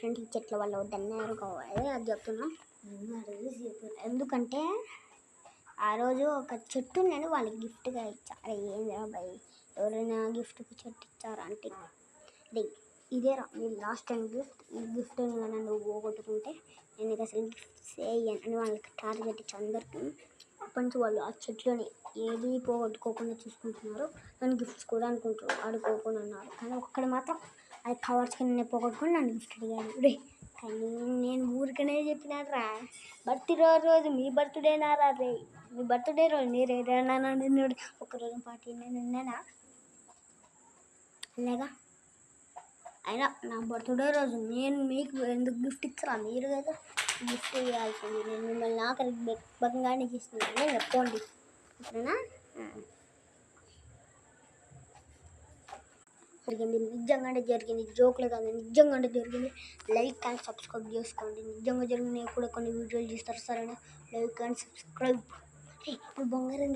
Friend ఈ చెట్ల వల్ల వద్దన్నారు కావాలి అది చెప్తున్నా. ఎందుకంటే ఆ రోజు ఒక చెట్టు నేను వాళ్ళకి గిఫ్ట్గా ఇచ్చా. అరే ఏందిరా భయ్, ఎవరైనా గిఫ్ట్కి చెట్టు ఇచ్చారా అంటే ఇదేరా మీరు లాస్ట్ టైం గిఫ్ట్. ఈ గిఫ్ట్ నన్ను పోగొట్టుకుంటే నేను అసలు గిఫ్ట్స్ వేయను అని వాళ్ళకి టార్గెట్ ఇచ్చి అందరికీ. అప్పటి నుంచి వాళ్ళు ఆ చెట్లని ఏది పోగొట్టుకోకుండా చూసుకుంటున్నారు. నన్ను గిఫ్ట్స్ కూడా ఆడుకోకుండా ఉన్నారు. కానీ ఒక్కడ మాత్రం అది కవర్స్ కింద పోగొట్టుకొని నన్ను గిఫ్ట్ అడిగాను. రే కానీ నేను ఊరికనే చెప్పినాను రా, బర్త్డే రోజు మీ బర్త్డేనారా రే, మీ బర్త్డే రోజు మీరు ఏదైనా ఒకరోజు పార్టీ నేనా అలాగా. అయినా నా బర్త్డే రోజు నేను మీకు ఎందుకు గిఫ్ట్ ఇచ్చరా, మీరు కదా గిఫ్ట్ ఇవ్వాల్సింది. నేను మిమ్మల్ని ఆఖరి బంగానే ఇస్తున్నాను చెప్పుకోండి ఓకేనా. జరిగింది నిజంగానే జరిగింది, జోకులు కాదు నిజంగానే జరిగింది. లైక్ అండ్ సబ్స్క్రైబ్ చేసుకోండి. నిజంగా జరిగింది కూడా కొన్ని వీడియోలు చేస్తారు సరేనా. Like and subscribe. ఇప్పుడు బంగారం